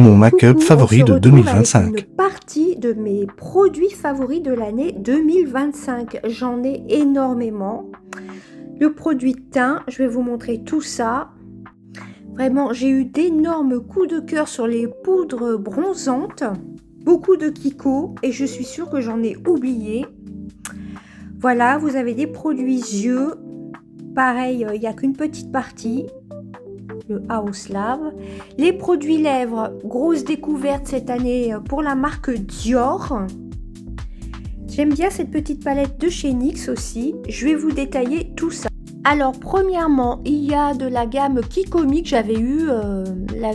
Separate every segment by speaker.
Speaker 1: Mon make-up
Speaker 2: Coucou,
Speaker 1: favori
Speaker 2: on se
Speaker 1: de
Speaker 2: retrouve avec
Speaker 1: 2025.
Speaker 2: une partie de mes produits favoris de l'année 2025. J'en ai énormément. Le produit teint, je vais vous montrer tout ça. Vraiment, j'ai eu d'énormes coups de cœur sur les poudres bronzantes. Beaucoup de Kiko et je suis sûre que j'en ai oublié. Voilà, vous avez des produits yeux. Pareil, il n'y a qu'une petite partie. Le House Lab. Les produits lèvres, grosse découverte cette année pour la marque Dior. J'aime bien cette petite palette de chez NYX aussi. Je vais vous détailler tout ça. Alors premièrement, il y a de la gamme Kiko Me que j'avais eu, la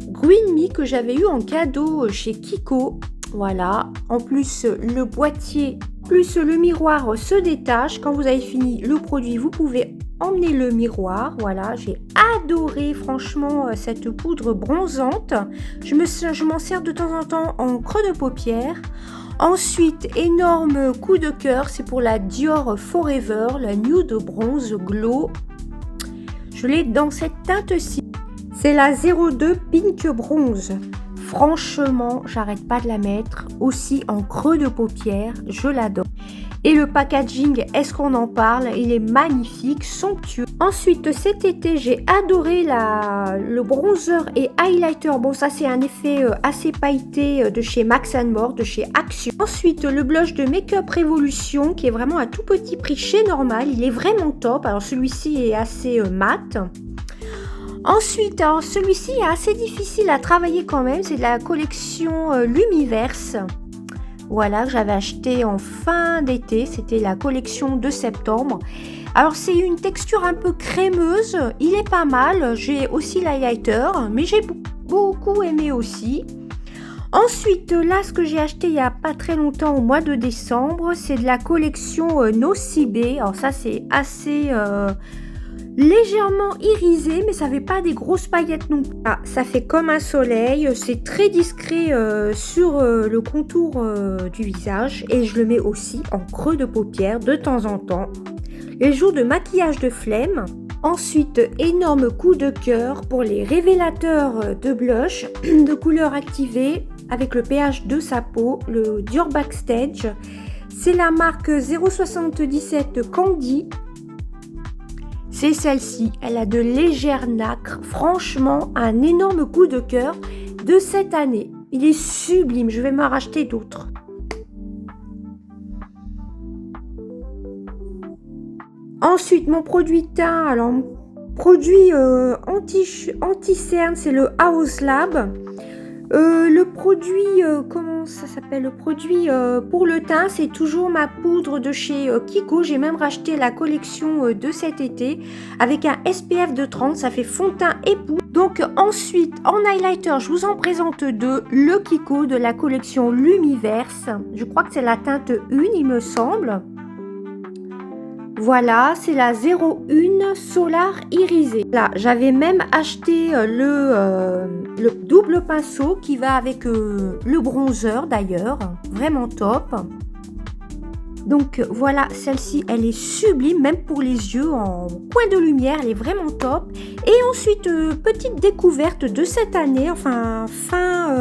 Speaker 2: Green Me que j'avais eu en cadeau chez Kiko. Voilà, en plus le boîtier plus le miroir se détache. Quand vous avez fini le produit, vous pouvez emmener le miroir. Voilà, j'ai adoré franchement cette poudre bronzante. Je m'en sers de temps en temps en creux de paupière. Ensuite, énorme coup de cœur, c'est pour la Dior Forever, la Nude Bronze Glow. Je l'ai dans cette teinte-ci. C'est la 02 Pink Bronze. Franchement, j'arrête pas de la mettre. Aussi en creux de paupière, je l'adore. Et le packaging, est-ce qu'on en parle? Il est magnifique, somptueux. Ensuite, cet été, j'ai adoré le bronzer et highlighter. Bon, ça, c'est un effet assez pailleté de chez Max More, de chez Action. Ensuite, le blush de Make Up Revolution, qui est vraiment à tout petit prix chez Normal. Il est vraiment top. Alors, celui-ci est assez mat. Ensuite, alors celui-ci est assez difficile à travailler quand même. C'est de la collection Lumiverse. Voilà, que j'avais acheté en fin d'été. C'était la collection de septembre. Alors, c'est une texture un peu crémeuse. Il est pas mal. J'ai aussi l'highlighter, mais j'ai beaucoup aimé aussi. Ensuite, là, ce que j'ai acheté il n'y a pas très longtemps, au mois de décembre, c'est de la collection Nocibé. Alors ça, c'est assez légèrement irisé, mais ça fait pas des grosses paillettes non plus. Ah, ça fait comme un soleil. C'est très discret sur le contour du visage. Et je le mets aussi en creux de paupière de temps en temps. Les jours de maquillage de flemme. Ensuite, énorme coup de cœur pour les révélateurs de blush de couleur activée avec le pH de sa peau, le Dior Backstage. C'est la marque 077 Candy. C'est celle-ci. Elle a de légères nacres. Franchement, un énorme coup de cœur de cette année. Il est sublime. Je vais m'en racheter d'autres. Ensuite, mon produit teint, alors produit anti-cerne, c'est le House Lab. Le produit, comment ça s'appelle? Le produit pour le teint, c'est toujours ma poudre de chez Kiko. J'ai même racheté la collection de cet été avec un SPF de 30. Ça fait fond de teint et poudre. Donc ensuite, en highlighter, je vous en présente deux. Le Kiko de la collection Lumiverse. Je crois que c'est la teinte 1, il me semble. Voilà, c'est la 01 Solar Irisé. Là, j'avais même acheté le double pinceau qui va avec le bronzer d'ailleurs. Vraiment top. Donc voilà, celle-ci, elle est sublime, même pour les yeux en point de lumière, elle est vraiment top. Et ensuite, petite découverte de cette année, enfin fin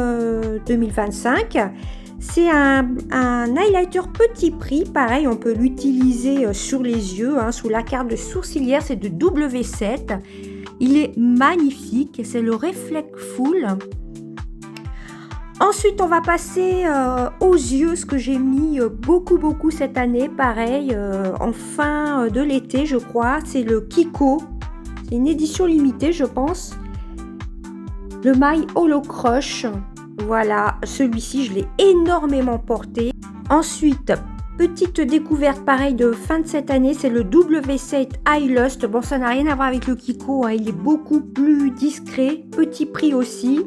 Speaker 2: 2025. C'est un highlighter petit prix, pareil, on peut l'utiliser sur les yeux, sous la carte de sourcilière, c'est de W7. Il est magnifique, c'est le Reflectful. Ensuite, on va passer aux yeux, ce que j'ai mis beaucoup cette année, pareil, en fin de l'été, je crois. C'est le Kiko, c'est une édition limitée, je pense. Le My Holo Crush. Voilà, celui-ci, je l'ai énormément porté. Ensuite, petite découverte pareil de fin de cette année, c'est le W7 Eye Lust. Bon, ça n'a rien à voir avec le Kiko, il est beaucoup plus discret, petit prix aussi.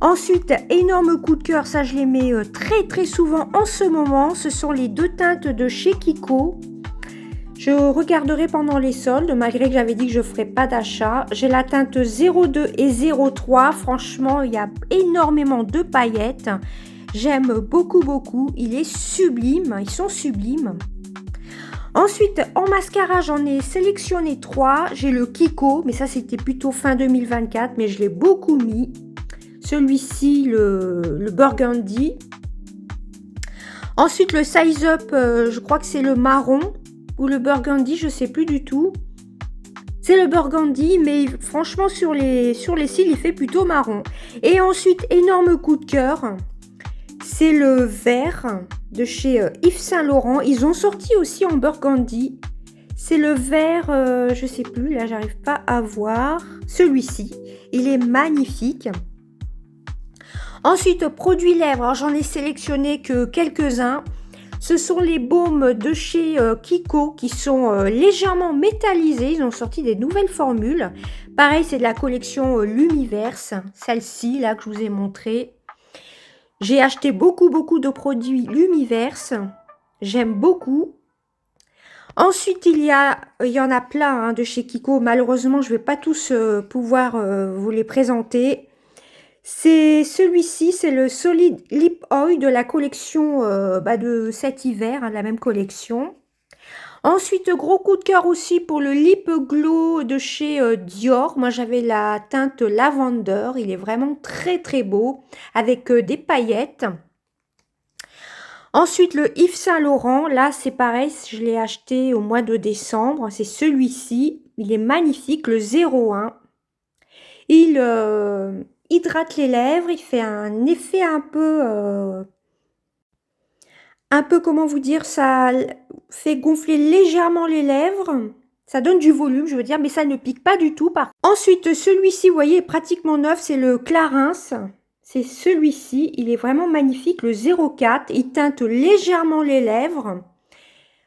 Speaker 2: Ensuite, énorme coup de cœur, ça je les mets très souvent en ce moment. Ce sont les deux teintes de chez Kiko. Je regarderai pendant les soldes, malgré que j'avais dit que je ne ferais pas d'achat. J'ai la teinte 02 et 03. Franchement, il y a énormément de paillettes. J'aime beaucoup. Il est sublime. Ils sont sublimes. Ensuite, en mascara, j'en ai sélectionné 3. J'ai le Kiko, mais ça, c'était plutôt fin 2024, mais je l'ai beaucoup mis. celui-ci, le burgundy. Ensuite, le size up, je crois que c'est le marron ou le burgundy, je sais plus du tout. C'est le burgundy, mais franchement, sur les cils, il fait plutôt marron. Et ensuite, énorme coup de cœur, c'est le vert de chez Yves Saint Laurent. Ils ont sorti aussi en burgundy. C'est le vert, je sais plus, là, j'arrive pas à voir. Celui-ci, il est magnifique. Ensuite, produits lèvres. Alors, j'en ai sélectionné que quelques-uns. Ce sont les baumes de chez Kiko qui sont légèrement métallisés. Ils ont sorti des nouvelles formules. Pareil, c'est de la collection Lumiverse. Celle-ci, là, que je vous ai montré. J'ai acheté beaucoup de produits Lumiverse. J'aime beaucoup. Ensuite, il y en a plein hein, de chez Kiko. Malheureusement, je ne vais pas tous pouvoir vous les présenter. C'est celui-ci, c'est le Solid Lip Oil de la collection de cet hiver, hein, de la même collection. Ensuite, gros coup de cœur aussi pour le Lip Glow de chez Dior. Moi, j'avais la teinte Lavender. Il est vraiment très beau avec des paillettes. Ensuite, le Yves Saint Laurent. Là, c'est pareil, je l'ai acheté au mois de décembre. C'est celui-ci. Il est magnifique, le 01. Il hydrate les lèvres, il fait un effet un peu, comment vous dire, ça fait gonfler légèrement les lèvres, ça donne du volume, je veux dire, mais ça ne pique pas du tout. Ensuite, celui-ci, vous voyez, est pratiquement neuf, c'est le Clarins, c'est celui-ci, il est vraiment magnifique, le 04, il teinte légèrement les lèvres.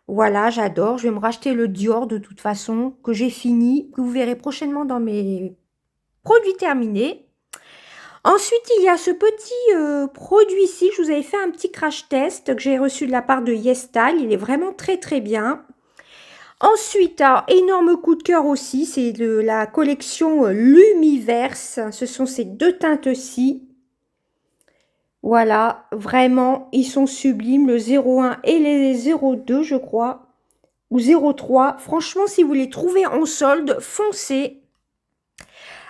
Speaker 2: Voilà, j'adore, je vais me racheter le Dior de toute façon, que j'ai fini, que vous verrez prochainement dans mes produits terminés. Ensuite, il y a ce petit produit ici. Je vous avais fait un petit crash test que j'ai reçu de la part de YesStyle. Il est vraiment très bien. Ensuite, alors, énorme coup de cœur aussi. C'est de la collection Lumiverse. Ce sont ces deux teintes-ci. Voilà, vraiment, ils sont sublimes. Le 01 et les 02, je crois. Ou 03. Franchement, si vous les trouvez en solde, foncez.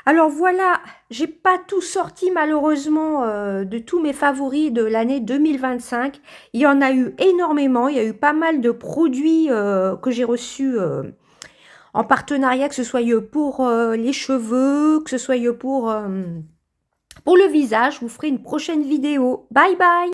Speaker 2: Alors voilà, j'ai pas tout sorti malheureusement de tous mes favoris de l'année 2025. Il y en a eu énormément, il y a eu pas mal de produits que j'ai reçus en partenariat, que ce soit pour les cheveux, que ce soit pour le visage. Je vous ferai une prochaine vidéo. Bye bye!